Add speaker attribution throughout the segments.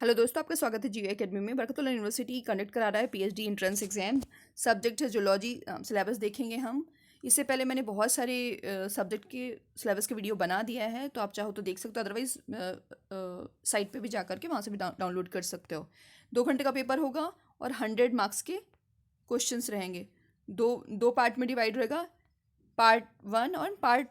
Speaker 1: Hello दोस्तों, आपका स्वागत है जियो एकेडमी में। बरकतुल्लाह यूनिवर्सिटी कंडक्ट करा रहा है पीएचडी एंट्रेंस एग्जाम। सब्जेक्ट है जूलॉजी। सिलेबस देखेंगे हम। इससे पहले मैंने बहुत सारे सब्जेक्ट के सिलेबस के वीडियो बना दिया है, तो आप चाहो तो देख सकते हो, अदरवाइज साइट पे भी जा करके वहाँ से भी डाउनलोड कर सकते हो। 2 घंटे का पेपर होगा और 100 मार्क्स के क्वेश्चंस रहेंगे। दो दो पार्ट में डिवाइड रहेगा, पार्ट 1 और पार्ट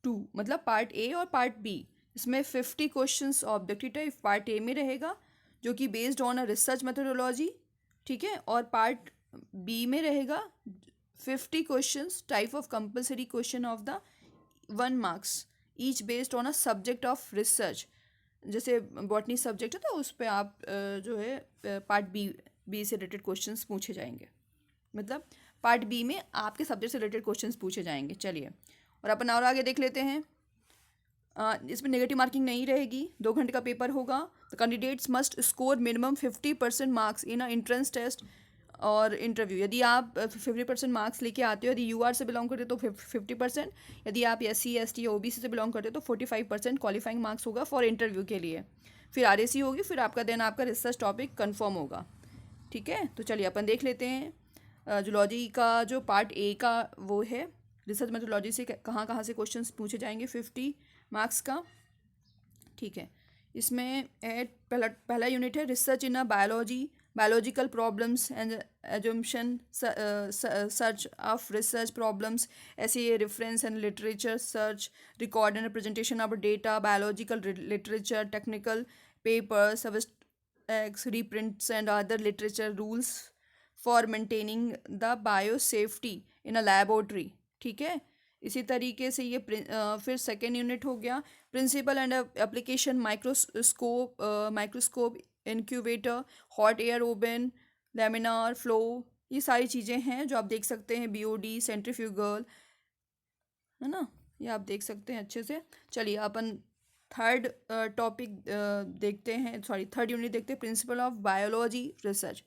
Speaker 1: 2, मतलब पार्ट ए और पार्ट बी। इसमें 50 questions objective type part A में रहेगा, जो कि based on a research methodology, ठीक है। और पार्ट बी में रहेगा 50 questions type of compulsory question of the 1 marks each based on a subject of research. जैसे बॉटनी सब्जेक्ट है तो उस पर आप जो है पार्ट बी से रिलेटेड क्वेश्चंस पूछे जाएंगे, मतलब पार्ट बी में आपके सब्जेक्ट से रिलेटेड क्वेश्चंस पूछे जाएंगे। चलिए, और अपन और आगे देख लेते हैं। इसमें नेगेटिव मार्किंग नहीं रहेगी। 2 घंटे का पेपर होगा। The candidates must score minimum 50% marks in a entrance test और इंटरव्यू। यदि आप 50% मार्क्स लेके आते हो, यदि यूआर से बिलोंग करते हो तो 50%, यदि आप SC ST या OBC से बिलोंग करते हो तो 45% क्वालिफाइंग मार्क्स होगा फॉर इंटरव्यू के लिए। फिर RAC होगी, फिर आपका देन आपका रिसर्च टॉपिक कन्फर्म होगा, ठीक है। तो चलिए अपन देख लेते हैं जूलॉजी का जो पार्ट ए का वो है, रिसर्च मेथोडोलॉजी से कहाँ कहाँ से क्वेश्चंस पूछे जाएंगे 50 मार्क्स का, ठीक है। इसमें है पहला यूनिट है research in a biology, biological problems and assumption, search of research problems, ऐसे ये reference and literature search, record and presentation of data, biological literature, technical papers, reprints and other literature rules for maintaining the biosafety in a laboratory, ठीक है। इसी तरीके से ये फिर second unit हो गया principle and application, microscope, incubator, hot air oven, laminar flow, ये सारी चीज़ें हैं जो आप देख सकते हैं। BOD, सेंट्रीफ्यूगल, है ना, ये आप देख सकते हैं अच्छे से। चलिए अपन थर्ड टॉपिक देखते हैं, सॉरी थर्ड यूनिट देखते हैं, प्रिंसिपल ऑफ बायोलॉजी रिसर्च,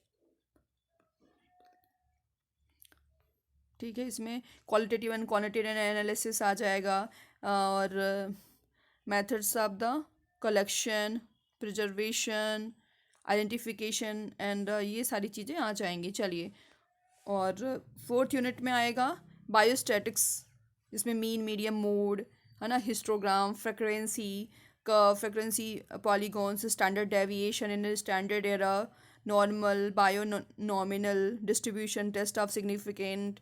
Speaker 1: ठीक है। इसमें क्वालिटेटिव एंड क्वांटिटेटिव एनालिसिस आ जाएगा, और methods of the collection, preservation, identification and ये सारी चीज़ें आ जाएंगी। चलिए, और फोर्थ यूनिट में आएगा बायोस्टैटिक्स। इसमें मीन, मीडियम, मोड, है ना, histogram, frequency curve, frequency polygons, standard deviation in standard error, normal, binomial distribution, test of significant,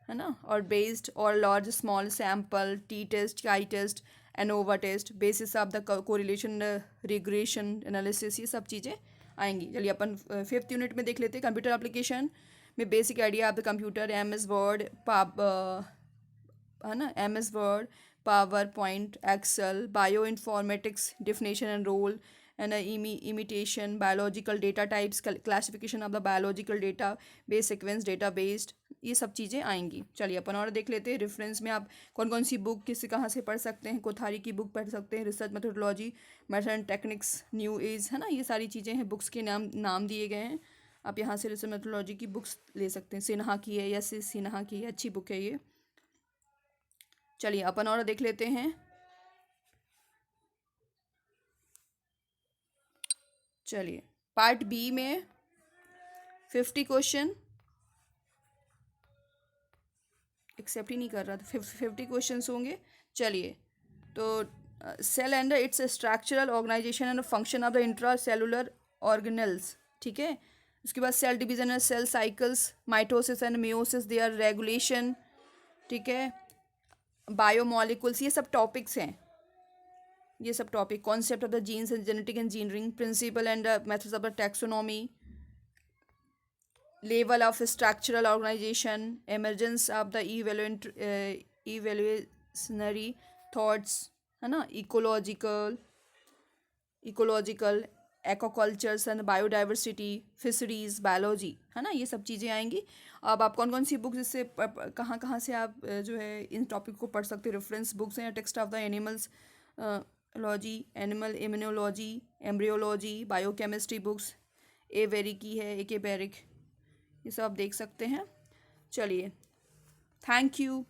Speaker 1: है ना, और बेस्ड और large small sample, T test, I test, ANOVA test, basis of the correlation regression analysis, ये सब चीज़ें आएंगी। चलिए अपन fifth unit में देख लेते हैं कंप्यूटर एप्लीकेशन में basic idea of the computer, MS word, है ना, MS word, PowerPoint, Excel, bioinformatics, definition and role, and imitation, biological data types, classification of the biological database, sequence database, ये सब चीज़ें आएंगी। चलिए अपन और देख लेते हैं। रेफरेंस में आप कौन कौन सी बुक किसी कहाँ से पढ़ सकते हैं। कोठारी की बुक पढ़ सकते हैं, research methodology, method and techniques, new age, है ना, ये सारी चीज़ें हैं। बुक्स के नाम दिए गए हैं, आप यहाँ से रिसर्च मेथोडोलॉजी की बुक्स ले सकते हैं। सिन्हा की है, सिन्हा की है, अच्छी बुक है ये। चलिए अपन और देख लेते हैं। चलिए, पार्ट बी में 50 क्वेश्चन एक्सेप्ट ही नहीं कर रहा था, 50 क्वेश्चन होंगे। चलिए, तो cell and its structural organisation and function of the intracellular organelles, ठीक है। उसके बाद cell division and cell cycles, mitosis and meiosis, their regulation, ठीक है। बायोमोलिकुल्स, ये सब टॉपिक्स हैं, ये सब topic. Concept of the genes and genetic engineering, principle and methods of the taxonomy, level of structural organization, emergence of the evolutionary thoughts, है ना, ecological aquacultures and biodiversity, fisheries biology, है ना, ये सब चीज़ें आएंगी। अब आप कौन कौन सी बुक्स इससे कहाँ कहाँ से आप जो है इन टॉपिक को पढ़ सकते हो। रेफरेंस बुक्स हैं, text of the animals logy, animal immunology, embryology, biochemistry books, a very की है, ए के बेरिक, ये सब आप देख सकते हैं। चलिए, थैंक यू।